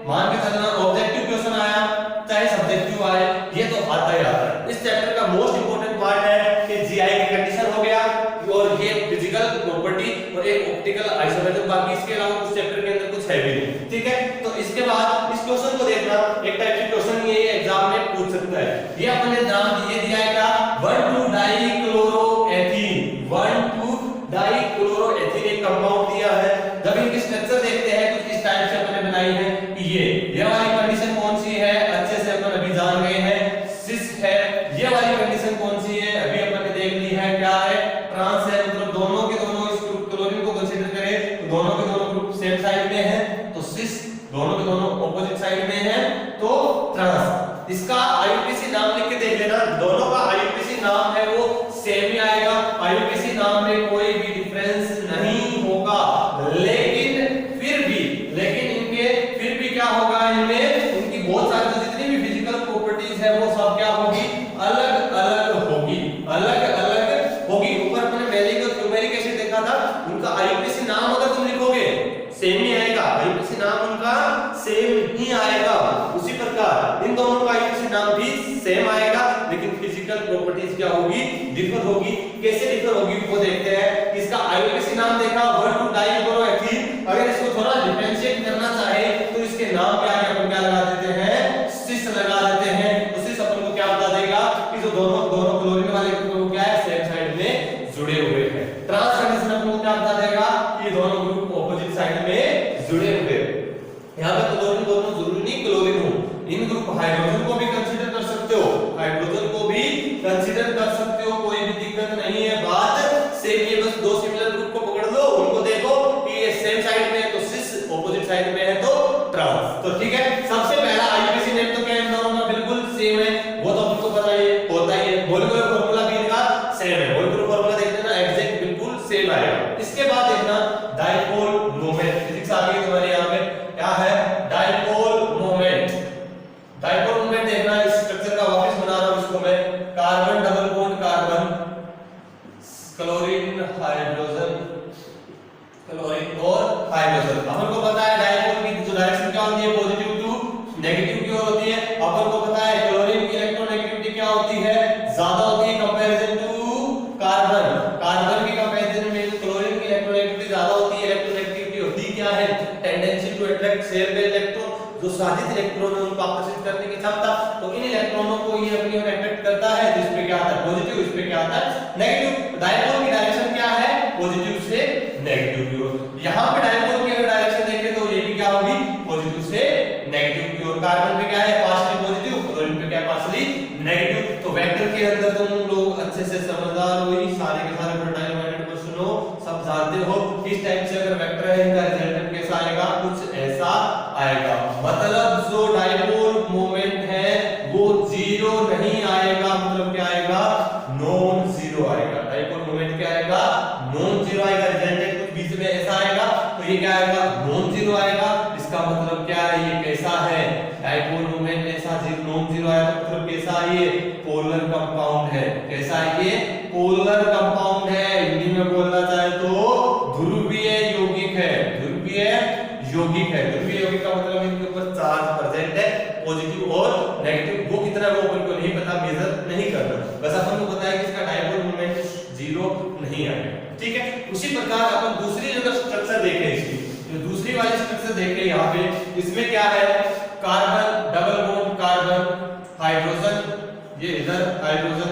मान के चलना ऑब्जेक्टिव क्वेश्चन आया चाहे सब्जेक्टिव आए, ये तो आता ही आता है। इस चैप्टर का मोस्ट इंपोर्टेंट पार्ट है कि Gi की कंडीशन हो गया, और ये फिजिकल प्रॉपर्टी और एक ऑप्टिकल आइसोमेट्रिक, बाकी इसके अलावा उस चैप्टर के अंदर कुछ है भी नहीं। ठीक है, तो इसके बाद इस क्वेश्चन को देखना, एक टाइप की क्वेश्चन ये एग्जाम में पूछ सकता है। ये अपन ने नाम ये दिया है क्या, 1,2-डाइक्लोरोएथीन, 1,2-डाइक्लोरोएथीन एक कंपाउंड दिया है। जब इनके स्ट्रक्चर देखते हैं कुछ इस टाइप से अपन ने बनाई है कि ये वाली कंडीशन कौन सी है, अच्छे से अपन अभी जान गए हैं, सिस है। ये वाली कंडीशन कौन सी है, अभी अपन ने देख ली है, क्या है, ट्रांस है, मतलब दोनों के दोनों इस ग्रुप क्लोरीन को कंसीडर करें तो दोनों के दोनों ग्रुप सेम साइड में है, तो सिस, दोनों के दोनों ऑपोजिट साइड में है, तो ट्रांस। इसका आईयूपीएसी नाम लिख के देख लेना, दोनों का आईयूपीएसी नाम है वो सेम ही आएगा, आईयूपीएसी नाम में कोई भी डिफरेंस नहीं होगा। लेकिन इनके फिर भी क्या होगा, इनमें इनकी बहुत सारी जितनी भी फिजिकल प्रॉपर्टीज है वो सब क्या होगी, अलग अलग होगी, अलग अलग होगी। ऊपर मैंने मैलिक और फ्यूमेरिक एसिड देखा था, उनका आईयूपीएसी नाम अगर तुम लिखोगे सेम ही आएगा, आईयूपीएसी नाम उनका सेम ही आएगा। उसी प्रकार इन दोनों का आईयूपीएसी नाम भी सेम आएगा, लेकिन फिजिकल प्रॉपर्टीज क्या होगी, डिफर होगी। कैसे डिफर होगी वो देखते हैं। इसका आईयूपीएसी नाम देखा 1,2-डाइक्लोरोएथीन, अगर इसको थोड़ा डिफरेंशिएट करना चाहे तो इसके नाम क्या हाइड्रोजन बोलो, जरूरी नहीं क्लोरीन हो। इन ग्रुप हाइड्रोजन को भी कंसीडर कर सकते हो, हाइड्रोजन को भी कंसीडर कर सकते हो, कोई भी दिक्कत नहीं है। बात सेम, ये बस दो सिमिलर ग्रुप को पकड़ लो, उनको देखो कि ये सेम साइड में है तो सिस, ऑपोजिट साइड में है तो ट्रांस। तो ठीक है, सबसे पहला आईयूपीएसी नेम तो क्या है इन दोनों का, बिल्कुल सेम है, वो तो आपको पता ही होता ही है। मॉलिक्यूलर फार्मूला भी इनका सेम है, मॉलिक्यूलर फार्मूला देख लेना, एग्जैक्ट बिल्कुल सेम आएगा। इसके बाद देखना डाइपोल मोमेंट, फिजिक्स आ गई तुम्हारे यहाँ पे, क्या है डाइपोल मोमेंट। डाइपोल मोमेंट देखना, इस स्ट्रक्चर का वापस बना रहा हूं इसको मैं, carbon double bond carbon, chlorine hydrogen, chlorine और हाइड्रोजन। अपन को पता है डाइपोल की जो डायरेक्शन क्या होती है, पॉजिटिव टू नेगेटिव की ओर होती है। अपन को पता है क्लोरीन की इलेक्ट्रोनेगेटिविटी क्या होती है, ज्यादा होती है कंपैरिजन टू कार्बन। कार्बन की कंपैरिजन में क्लोरीन की इलेक्ट्रोनेगेटिविटी ज्यादा होती है। इलेक्ट्रोनेगेटिविटी होती क्या है, टेंडेंसी टू अट्रैक्ट शेयर पे इलेक्ट्रॉन, जो साजिश इलेक्ट्रॉन है उनको आकर्षित करने की क्षमता। तो इन इलेक्ट्रॉनों को ये अपनी ओर अट्रैक्ट करता है, तो इस पे क्या आता है पॉजिटिव, इस पे क्या आता है नेगेटिव। डाइपोल की डायरेक्शन क्या है, पॉजिटिव से नेगेटिव की ओर। यहां पे डाइपोल की अगर डायरेक्शन देखें तो ये भी क्या होगी, पॉजिटिव से नेगेटिव की ओर। कार्बन पे क्या है पार्शियली पॉजिटिव, क्लोरीन पे क्या पार्शियली नेगेटिव। तो वेक्टर के अंदर तुम लोग अच्छे से समझदार हो, सारे के सारे फर्टाइल माइंडेड क्वेश्चन हो, सब जानते हो। इस टाइप से अगर वेक्टर है इनका रिजल्टेंट कैसा आएगा, कुछ ऐसा आएगा। मतलब जो डाइपोल मोमेंट है वो जीरो नहीं आएगा, मतलब क्या आएगा, नॉन जीरो आएगा। डाइपोल मोमेंट क्या आएगा, नॉन जीरो आएगा। रिजल्टेंट कुछ बीच में ऐसा आएगा, तो ये क्या आएगा, नॉन जीरो आएगा। इसका मतलब क्या है, ये कैसा है, डाइपोल मोमेंट ऐसा नॉन जीरो आया तो मतलब कैसा है, ये पोलर कंपाउंड है। कैसा है ये, पोलर कंपाउंड है। हिंदी में बोलना चाहे तो ध्रुवीय यौगिक है, ध्रुवीय यौगिक है। ध्रुवीय यौगिक का मतलब इनके ऊपर चार्ज प्रेजेंट है, पॉजिटिव और नेगेटिव। वो कितना वो अपन को नहीं पता, मेजर नहीं करना, बस अपन को पता है कि इसका डाइपोल मोमेंट जीरो नहीं आएगा। ठीक है, उसी प्रकार अपन दूसरी जगह स्ट्रक्चर देखें, इसकी जो दूसरी वाली स्ट्रक्चर देखें यहाँ पे, इसमें क्या है, carbon double bond carbon, hydrogen, ये इधर हाइड्रोजन,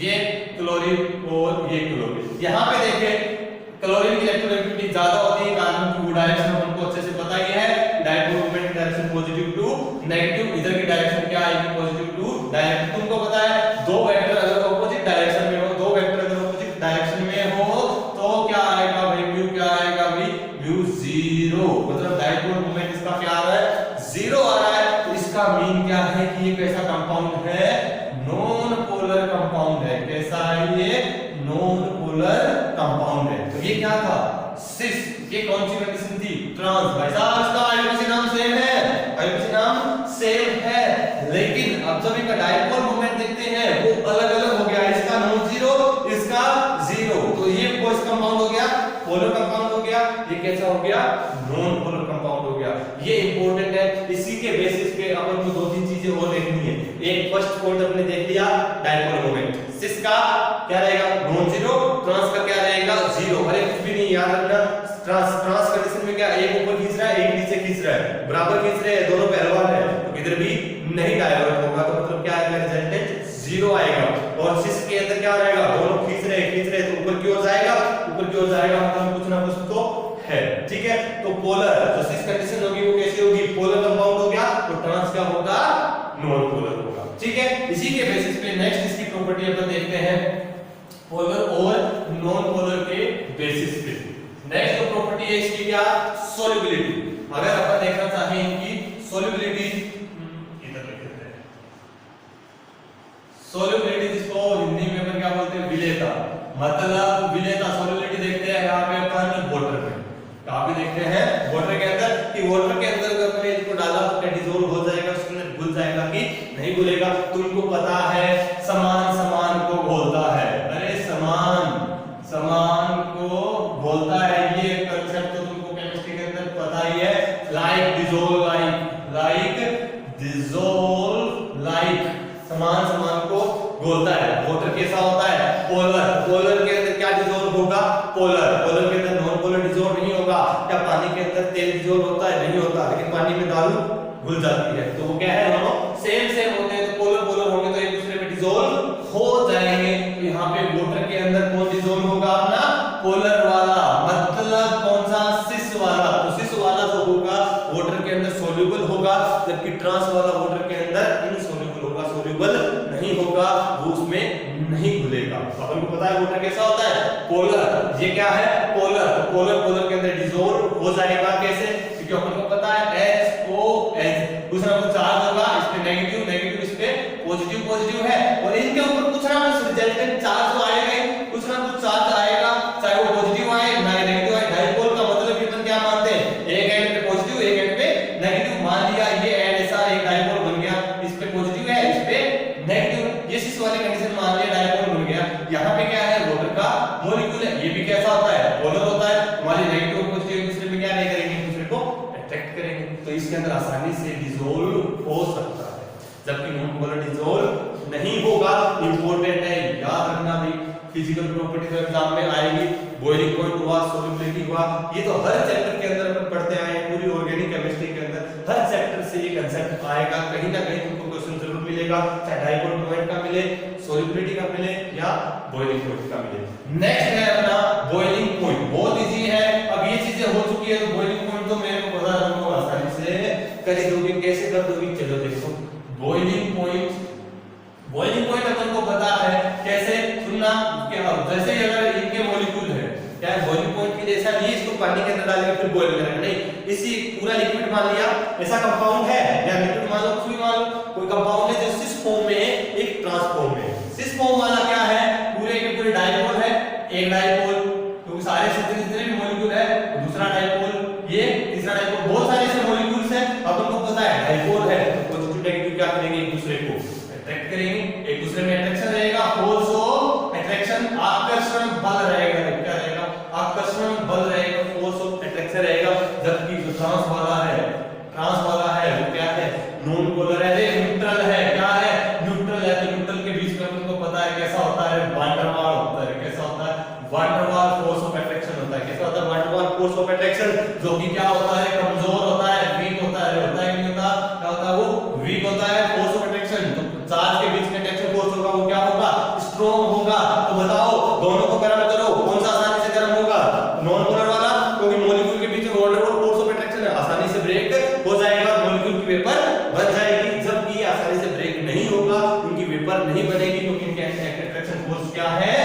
ये क्लोरीन और ये क्लोरीन। यहाँ पे देखें क्लोरीन की इलेक्ट्रोनेगेटिविटी ज्यादा होती है, कार्बन की डायरेक्शन हमको अच्छे से पता ही है, डाइपोल मोमेंट की डायरेक्शन पॉजिटिव टू नेगेटिव। इधर की डायरेक्शन क्या आएगी, पॉजिटिव टू नेगेटिव। तुमको पता है दो वेक्टर अगर ऑपोजिट डायरेक्शन में हो, दो वेक्टर अगर ऑपोजिट डायरेक्शन में हो तो क्या आएगा भाई, म्यू क्या आएगा भाई, म्यू जीरो। मतलब डाइपोल मोमेंट इसका क्या आ रहा है, जीरो आ रहा है। तो इसका मीन क्या है कि ये कैसा कंपाउंड है, नॉन पोलर कंपाउंड है। कैसा है ये, नॉन पोलर कंपाउंड है। तो ये क्या था, सिस। ये कौन सी कंडीशन थी, ट्रांस। भाई साहब इसका आईयूपीएसी नाम सेम है, आईयूपीएसी नाम सेम है, लेकिन अब जब इनका डाइपोल मोमेंट देखते हैं वो अलग अलग हो गया। इसका नॉन जीरो, इसका जीरो। तो ये कौन सा कंपाउंड हो गया, पोलर कंपाउंड हो गया। ये कैसा हो गया, नॉन पोलर कंपाउंड हो गया। ये इंपॉर्टेंट है। इसी के बेसिस पे अपन को दो तीन चीजें और देखनी है। एक फर्स्ट पॉइंट हमने देख लिया, डाइपोल मोमेंट। सिस का क्या रहेगा, नॉन जीरो। ट्रांस का क्या रहेगा, जीरो। अरे कुछ भी नहीं याद रखना, ट्रांस कंडीशन में क्या, एक ऊपर खींच रहा है, एक नीचे खींच रहा है, बराबर खींच रहे हैं, दोनों पहलवान है, तो इधर भी नहीं डाइवर्ट होगा। तो मतलब क्या आएगा, रिजल्टेंट जीरो आएगा। और सिस के अंदर क्या रहेगा, दोनों खींच रहे तो ऊपर की ओर जाएगा, ऊपर की ओर जाएगा, मतलब कुछ ना कुछ तो है। ठीक है, तो पोलर जो सिस कंडीशन होगी वो कैसी होगी, पोलर कंपाउंड हो गया। तो ट्रांस क्या होगा, नॉन पोलर होगा। ठीक है, इसी के बेसिस पे नेक्स्ट इसकी प्रॉपर्टी अपन देखते हैं, पोलर और नॉन पोलर के बेसिस पे। नेक्स्ट जो प्रॉपर्टी है इसकी क्या, सोल्युबिलिटी। अगर अपन देखना चाहें इनकी सोल्युबिलिटी, इधर लिख देते हैं सोल्युबिलिटी, जिसको हिंदी में अपन क्या बोलते हैं, विलेयता। मतलब विलेयता, सोल्युबिलिटी देखते हैं यहाँ पे अपन वाटर में। कहाँ पे देखते हैं, वाटर के अंदर, कि वाटर के अंदर अगर अपने इसको डाला तो क्या डिसॉल्व हो जाएगा, उसके अंदर घुल जाएगा कि नहीं घुलेगा। तुमको पता है समान समान को घोलता है। अरे समान समान को घोलता है, ये कंसेप्ट तो तुमको केमिस्ट्री के अंदर पता ही है। Like dissolve like, like dissolve like, समान समान को घोलता है। वाटर कैसा होता है, पोलर। पोलर के अंदर क्या डिसॉल्व होगा, पोलर। पोलर के अंदर नॉन पोलर डिसॉल्व नहीं होगा। क्या पानी के अंदर तेल डिसॉल्व होता है, नहीं होता, लेकिन पानी में दारू घुल जाती है। तो वो क्या है, दोनों सेम सेम होते हैं। तो पोलर पोलर होंगे तो एक दूसरे में डिसॉल्व हो जाएंगे। तो यहाँ पे वाटर के अंदर कौन डिसॉल्व होगा, अपना पोलर वाला, मतलब कौन सा, सिस वाला। तो सिस वाला जो होगा वाटर के अंदर सोल्यूबल होगा, होगा, जबकि ट्रांस वाला वाटर के अंदर इनसॉल्युबल होगा, सोल्यूबल नहीं होगा, वो उसमें नहीं घुलेगा। अपन को पता है वाटर कैसा होता है, पोलर। ये क्या है, पोलर। तो पोलर के अंदर डिसॉल्व हो जाएगा कैसे, क्योंकि अपन को पता है HOH कुछ ना कुछ चार्ज होगा, इस पे नेगेटिव नेगेटिव, इस पे पॉजिटिव पॉजिटिव है, और इनके ऊपर कुछ ना कुछ रिजल्टेंट चार्ज तो आएगा ही, कुछ ना कुछ चार्ज आएगा, चाहे वो पॉजिटिव आए ना नेगेटिव आए। डाइपोल का मतलब कि अपन क्या मानते हैं, एक एंड पे पॉजिटिव एक एंड पे नेगेटिव। मान लिया ये एंड ऐसा एक डाइपोल बन गया, इस पे पॉजिटिव है इस पे नेगेटिव, ये इस वाले कंडीशन मान लिया डाइपोल बन गया। यहाँ पे क्या है, वाटर का मॉलिक्यूल है, ये भी कैसा होता है, पोलर होता है। हमारे नेगेटिव और पॉजिटिव एक दूसरे में क्या नहीं करेंगे, एक दूसरे को अट्रैक्ट करेंगे, तो इसके अंदर आसानी से डिसॉल्व हो सकता है, जबकि नॉन पोलर डिसॉल्व नहीं होगा। इंपॉर्टेंट है, याद रखना भाई, फिजिकल प्रॉपर्टीज एग्जाम में आएगी। बॉइलिंग पॉइंट हुआ, सॉल्युबिलिटी हुआ, ये तो हर चैप्टर के अंदर अपन पढ़ते आए हैं, पूरी ऑर्गेनिक केमिस्ट्री के अंदर हर चैप्टर से ये कांसेप्ट आएगा, कहीं ना कहीं तुमको क्वेश्चन जरूर मिलेगा, चाहे डाइपोल मोमेंट का मिले, सॉल्युबिलिटी का मिले या बॉइलिंग पॉइंट का मिले। नेक्स्ट है अपना बॉइलिंग पॉइंट, बहुत इजी है। अब ये चीजें हो चुकी है, तो बॉइलिंग पॉइंट तो मेरे को पता है, तुमको आसानी से कर दोगे। कैसे कर दोगे, चलो देखो। बॉइलिंग पॉइंट अपन को पता है कैसे, सुनना क्या, जैसे अगर इनके मॉलिक्यूल है, क्या है बॉइलिंग पॉइंट के लिए ऐसा नहीं इसको पानी के अंदर डालेंगे फिर बॉईल करेंगे, नहीं, इसी पूरा लिक्विड मान लिया, ऐसा कंपाउंड है या लिक्विड मान लो, कुछ भी मान लो, कोई कंपाउंड है जो सिस फॉर्म में है, एक ट्रांस फॉर्म में है। सिस फॉर्म वाला क्या है, पूरे के पूरे डाइपोल है, एक डाइपोल, क्योंकि सारे जितने भी मॉलिक्यूल है, दूसरा डाइपोल, ये तीसरा डाइपोल, बहुत सारे ऐसे मॉलिक्यूल्स हैं, अपन को पता है डाइपोल है, तो पॉजिटिव नेगेटिव क्या करेंगे, एक दूसरे को अट्रैक्ट करेंगे, एक दूसरे में अट्रैक्शन रहेगा, फोर्स ऑफ अट्रैक्शन, आकर्षण बल रहेगा, क्या रहेगा, आकर्षण बल रहेगा, फोर्स ऑफ अट्रैक्शन रहेगा। जबकि जो ट्रांस वाला है वो क्या है, नॉन पोलर है, न्यूट्रल है, क्या है, न्यूट्रल है। तो न्यूट्रल के बीच में अपन को पता है कैसा होता है, वान डेर वाल होता है, कैसा होता है, van der Waals force of attraction होता है, कैसा होता है, van der Waals force of attraction, जो कि क्या होता है, कमजोर होता है, वीक होता है कि नहीं होता, क्या होता है, वो वीक होता है। फोर्स ऑफ अट्रैक्शन, तो चार्ज के बीच में अट्रैक्शन फोर्स होगा, वो क्या होगा, स्ट्रांग होगा। तो बताओ दोनों को गर्म करो, कौन सा आसानी से गर्म होगा, नॉन पोलर वाला, क्योंकि मॉलिक्यूल के बीच में van der Waals force of attraction है, आसानी से ब्रेक हो जाएगा, मॉलिक्यूल की वेपर बन जाएगी। जबकि आसानी से ब्रेक नहीं होगा, उनकी वेपर नहीं बनेगी, क्योंकि इनके अट्रैक्शन फोर्स क्या है,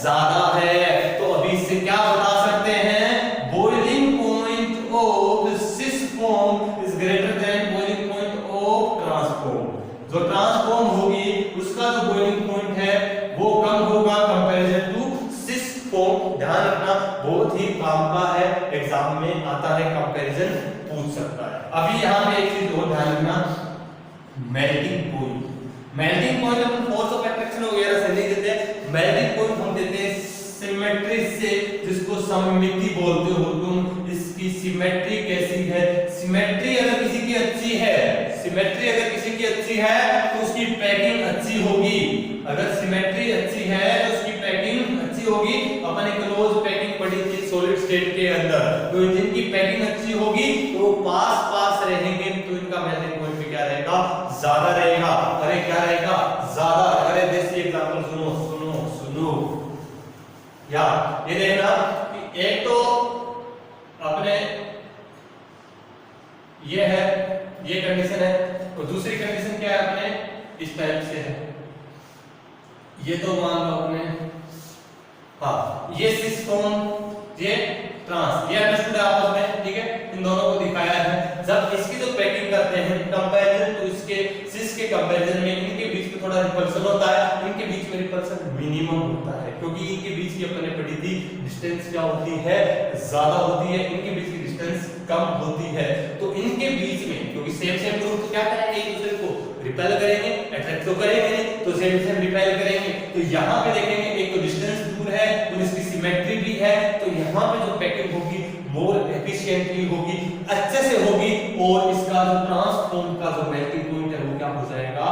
ज्यादा है। तो अभी इससे क्या बता सकते हैं, boiling point of cis form is greater than boiling point of trans form. जो ट्रांसफॉर्म होगी उसका जो बॉइलिंग पॉइंट है वो कम होगा कंपैरिजन टू सिस फॉर्म। ध्यान रखना, बहुत ही काम का है, एग्जाम में आता है, कंपैरिजन पूछ सकता है। अभी यहाँ पे एक चीज और ध्यान रखना, melting point. Melting point upon force of attraction वगैरह से नहीं देते, मेल्टिंग पॉइंट हम देते हैं सिमेट्री से, जिसको सममिति बोलते हो तुम। इसकी सिमेट्री कैसी है, सिमेट्री अगर किसी की अच्छी है, सिमेट्री अगर किसी की अच्छी है तो उसकी पैकिंग अच्छी होगी। अगर सिमेट्री अच्छी है तो उसकी पैकिंग अच्छी होगी। अपन एक क्लोज पैकिंग पढ़ी थी सॉलिड स्टेट के अंदर, तो जिनकी पैकिंग अच्छी होगी तो वो पास रहेंगे, तो इनका मेल्टिंग पॉइंट भी क्या रहेगा, ज्यादा रहेगा। अरे क्या रहेगा, ज्यादा। अरे जैसे एग्जांपल सुनो या ये देखना कि एक तो अपने ये है, ये कंडीशन है, और दूसरी कंडीशन क्या है अपने इस टाइप से है। ये तो मान लो अपने, हाँ ये सिस फॉर्म, ये ट्रांस, ये अंडरस्टूड है आपस में, ठीक है, इन दोनों को दिखाया है। जब इसकी जो पैकिंग करते हैं कंपैरिजन टू इसके सिस के कंपैरिजन में इनके बीच में थोड़ा रिपल्सन होता है, इनके बीच में रिपल्सन मिनिमम होता है, क्योंकि इनके बीच की अपने पढ़ी थी डिस्टेंस क्या होती है, ज्यादा होती है, इनके बीच की डिस्टेंस कम होती है। तो इनके बीच में क्योंकि सेम ग्रुप क्या करेंगे, एक दूसरे को रिपेल करेंगे, अट्रैक्ट तो करेंगे, तो सेम रिपेल करेंगे। तो यहाँ पे देखेंगे एक तो डिस्टेंस दूर है और इसकी सिमेट्री भी है, तो यहाँ पे जो पैकिंग होगी मोर एफिशिएंटली होगी, अच्छे से होगी, और इसका जो ट्रांसफॉर्म का जो मेल्टिंग पॉइंट है वो क्या हो जाएगा,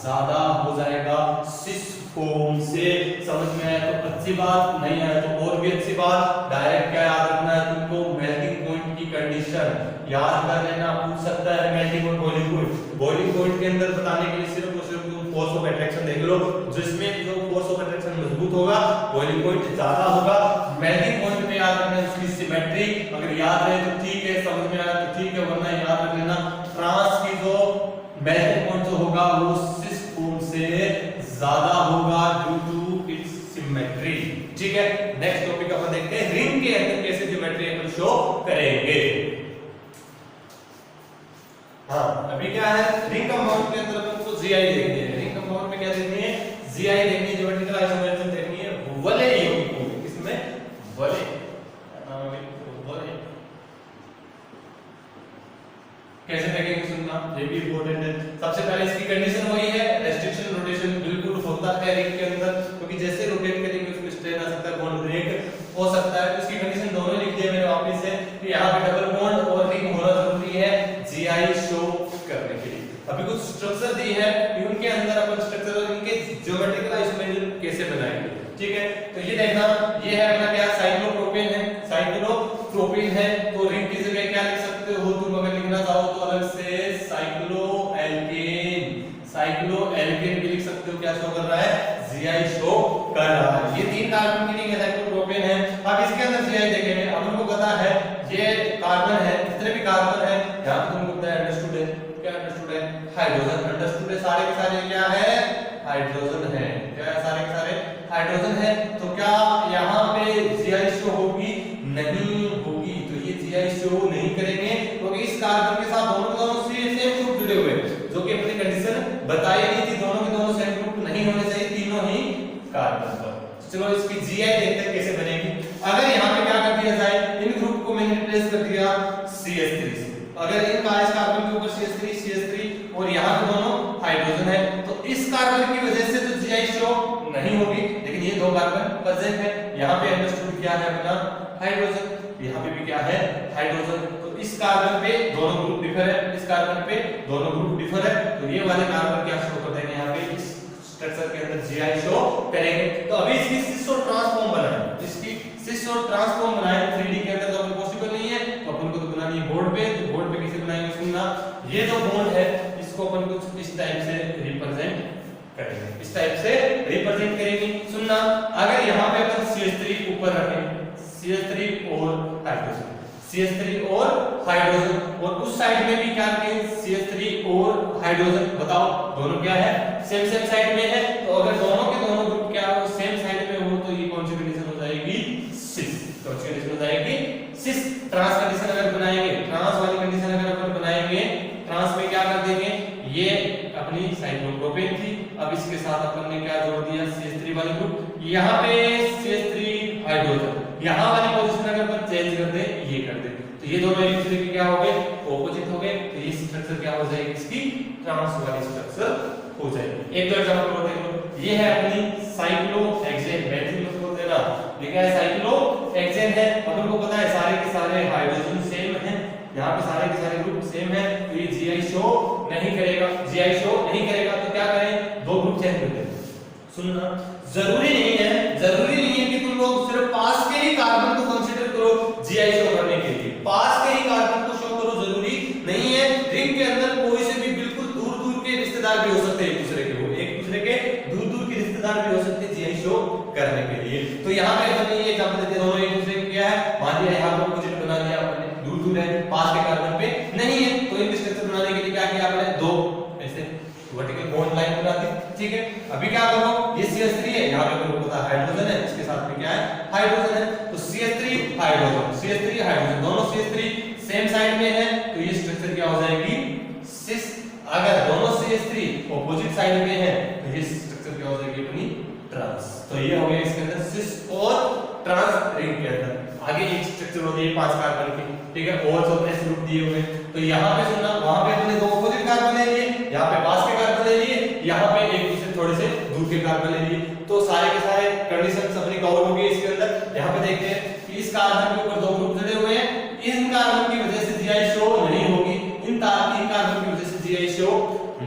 ज्यादा हो जाएगा सिस फॉर्म से। समझ में आया तो अच्छी बात, नहीं आया तो और भी अच्छी बात। डायरेक्ट क्या याद रखना है तुमको, मेल्टिंग पॉइंट की कंडीशन याद कर लेना, पूछ सकता है मेल्टिंग और बॉइलिंग पॉइंट। बॉइलिंग पॉइंट के अंदर बताने के लिए सिर्फ और सिर्फ तुम फोर्स ऑफ अट्रैक्शन देख लो, जिसमें जो फोर्स ऑफ अट्रैक्शन मजबूत होगा बॉइलिंग पॉइंट ज्यादा होगा। मेल्टिंग पॉइंट में याद रखना इसकी सिमेट्री, अगर याद रहे तो ठीक है, समझ में आया तो ठीक है, वरना याद रख लेना ट्रांस की होगा वो सिस फॉर्म से ज्यादा होगा ड्यू टू इट्स सिमेट्री। ठीक है, नेक्स्ट टॉपिक अपन देखते हैं रिंग के अंदर कैसे ज्योमेट्री अपन शो करेंगे। हाँ, अभी क्या है रिंग कंपाउंड के अंदर अपन को जीआई देखनी है। रिंग कंपाउंड में क्या देखनी है? जीआई देखनी है, ज्योमेट्रिकल आइसोमेरिज्म देखनी है। वलय यौगिक होगी, किसमें? वलय वलय कैसे देखेंगे सुनना, ये भी इंपॉर्टेंट है। सबसे पहले इसकी कंडीशन वही है, रेस्ट्रिक्शन रोटेशन बिल्कुल होता है रिंग के अंदर, क्योंकि जैसे रोटेट करेंगे उसमें स्ट्रेन आ सकता है, बॉन्ड ब्रेक हो सकता है। उसकी कंडीशन दोनों लिख दिया मैंने वापस से कि यहाँ पे डबल बॉन्ड और रिंग होना जरूरी है जीआई शो करने के लिए। अभी कुछ स्ट्रक्चर दी है, उनके अंदर अपन स्ट्रक्चर और इनके ज्योमेट्रिकल आइसोमेरिज्म कैसे बनाएंगे। ठीक है, तो ये देखना, ये है अपना क्या साइक्लोप्रोपेन है, साइक्लोप्रोपेन है। तो रिंग की जगह क्या लिख सकते हो तुम, अगर लिखना चाहो तो अलग से साइक्लोएल्केन, साइक्लोएल्केन भी लिख सकते हो। क्या शो कर रहा है? जीआई शो कर रहा है। ये 3 कार्बन की रिंग है, साइक्लोप्रोपेन है। अब इसके अंदर जीआई देखेंगे, अब हमको पता है ये कार्बन है, जितने भी कार्बन है यहां पे तुमको पता है अंडरस्टूड है, क्या अंडरस्टूड है? हाइड्रोजन अंडरस्टूड है, सारे के सारे क्या है? हाइड्रोजन है। क्या है? सारे के सारे हाइड्रोजन है। तो क्या यहाँ पे जीआई शो होगी? नहीं होगी। तो ये जीआई शो नहीं करेंगे क्योंकि इस कार्बन के साथ दोनों के दोनों सेम ग्रुप जुड़े हुए हैं, जो कि अपनी कंडीशन बताई गई थी, दोनों के दोनों सेम ग्रुप नहीं होने चाहिए तीनों ही कार्बन पर। चलो इसकी जीआई देखते हैं कैसे बनेगी। अगर यहाँ पे क्या कर दिया जाए, इन ग्रुप को मैंने रिप्लेस कर दिया CH3 से। अगर इन कार्बन के ऊपर CH3 और यहाँ पे दोनों हाइड्रोजन है, तो इस कार्बन की वजह से तो जीआई शो नहीं होगी। लेकिन ये 2 कार्बन प्रेजेंट है, यहाँ पे अंडरस्टूड क्या है अपना? हाइड्रोजन। यहाँ पे भी क्या है? हाइड्रोजन। तो इस कार्बन पे दोनों ग्रुप डिफर है, इस कार्बन पे दोनों ग्रुप डिफर है। तो ये वाले कार्बन क्या शो कर देंगे यहाँ पे? इस स्ट्रक्चर के अंदर जीआई शो करेंगे। तो अभी इसकी सिस और ट्रांसफॉर्म बनाए, इसकी सिस और ट्रांसफॉर्म बनाए 3D के अंदर, तो अपन पॉसिबल नहीं है, तो अपन को तो बनानी है बोर्ड पे। तो बोर्ड पे कैसे बनाएंगे सुनना, ये जो बॉन्ड है इसको अपन कुछ इस टाइप से रिप्रेजेंट करेंगे, इस टाइप से रिप्रेजेंट करेंगे। सुनना, अगर यहाँ पे अपन CH3 ऊपर रखें, CH3 और हाइड्रोजन, CH3 और हाइड्रोजन, और उस साइड में भी क्या रखें? CH3 और हाइड्रोजन। बताओ दोनों क्या है? सेम साइड में है। तो अगर दोनों के दोनों ग्रुप क्या हो? सेम साइड में हो, तो ये कौन सी कंडीशन हो जाएगी? सिस। कौन सी कंडीशन हो जाएगी? सिस। ट्रांस कंडीशन अगर बनाएंगे, ट्रांस वाली कंडीशन अगर अपन बनाएंगे, ट्रांस में क्या कर देंगे? ये अपनी साइक्लोप्रोपेन थी, अब इसके साथ अपन ने क्या जोड़ दिया? CH3 वाली ग्रुप। यहाँ पे CH3 हाइड्रोजन, यहाँ वाली पोजीशन अगर अपन चेंज कर दे, ये कर दे, तो ये दोनों एक दूसरे के क्या हो गए? ऑपोजिट हो गए। तो ये स्ट्रक्चर क्या हो जाएगी? इसकी ट्रांस वाली स्ट्रक्चर हो जाएगी। एक तो एग्जांपल और देख लो, ये है अपनी साइक्लोहेक्सेन, बेंजीन को देना, ये क्या है? साइक्लोहेक्सेन है। अपन को पता है सारे के सारे हाइड्रोजन सेम हैं, यहाँ पे सारे के सारे ग्रुप सेम है, तो ये जीआई शो नहीं करेगा। जीआई शो नहीं करेगा तो क्या करें? 2 ग्रुप चेंज कर दें। सुनना, जरूरी नहीं है कि तुम लोग सिर्फ पास के ही कार्बन को कंसीडर करो जीआई शो करने के लिए। पास के ही कार्बन को शो करो जरूरी नहीं है। रिंग के अंदर कोई से भी बिल्कुल दूर के रिश्तेदार भी हो सकते हैं, एक दूसरे के दूर के रिश्तेदार भी हो सकते हैं जीआई शो करने के लिए। तो यहाँ पे हमने ये एग्जांपल देते दोनों एक दूसरे के क्या है? मान लिया यहाँ पर ऑपोजिट बना दिया आपने, दूर है, पास के कार्बन पे नहीं है, तो इनके स्ट्रक्चर बनाने के लिए क्या किया आपने? 2 ऐसे वर्टिकल बॉन्ड लाइन बना दी। ठीक है, अभी क्या करो? ये CH3 है, यहाँ पे आपको पता है हाइड्रोजन है, इसके साथ में क्या है? हाइड्रोजन है। तो CH3 हाइड्रोजन, दोनों CH3 सेम साइड में है, तो ये स्ट्रक्चर क्या हो जाएगी? सिस। अगर दोनों CH3 ऑपोजिट साइड में है, तो ये स्ट्रक्चर क्या हो जाएगी? अपनी ट्रांस। तो ये हो गया इसके अंदर सिस और ट्रांस रिंग के अंदर। आगे एक स्ट्रक्चर होती है 5 कार्बन की, ठीक है, और सब एस ग्रुप दिए हुए। तो यहाँ पे सुनना, वहां पे हमने 2 ऑपोजिट कार्बन ले लिए, यहाँ पे पास के कार्बन ले लिए, यहाँ पे एक दूसरे थोड़े से दूर के कार्बन ले लिए। तो सारे के सारे कंडीशंस अपनी कवर हो गई इसके अंदर। यहाँ पे देखते हैं कि इस कार्बन के ऊपर 2 ग्रुप जुड़े हुए हैं, इन कार्बन की वजह से जीआई शो नहीं होगी, इन कार्बन की वजह से जीआई शो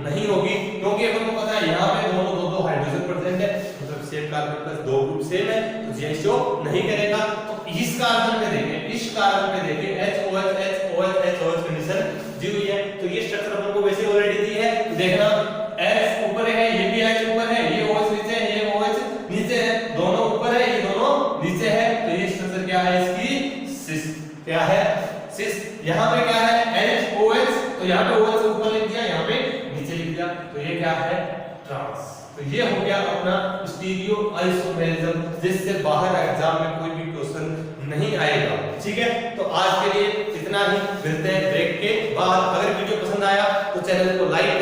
नहीं होगी, क्योंकि अपन को पता है यहाँ पे दोनों 2 हाइड्रोजन प्रेजेंट है, मतलब same carbon plus 2 group same है, तो जीआई शो नहीं करेगा। तो इस कार्बन पे देखें, इस कार्बन पे देखें HOH कंडीशन दी हुई है। तो ये स्ट्रक्चर अपन को वैसे ऑलरेडी दी है, तो देखना H ऊपर है, ये भी H ऊपर है, ये OH नीचे है, ये OH नीचे है, दोनों ऊपर है, ये दोनों नीचे है। तो ये स्ट्रक्चर क्या है? इसकी सिस। क्या है? सिस। यहाँ पे क्या है? HOH, तो यहाँ पे OH ऊपर लिख दिया, यहाँ पे नीचे लिख दिया, तो ये क्या है ट्रांस। तो ये हो गया अपना स्टीरियो आइसोमेरिज्म, जिससे बाहर एग्जाम में कोई भी क्वेश्चन नहीं आएगा। ठीक है, तो आज के लिए इतना ही, मिलते हैं ब्रेक के बाद। अगर वीडियो पसंद आया तो चैनल को लाइक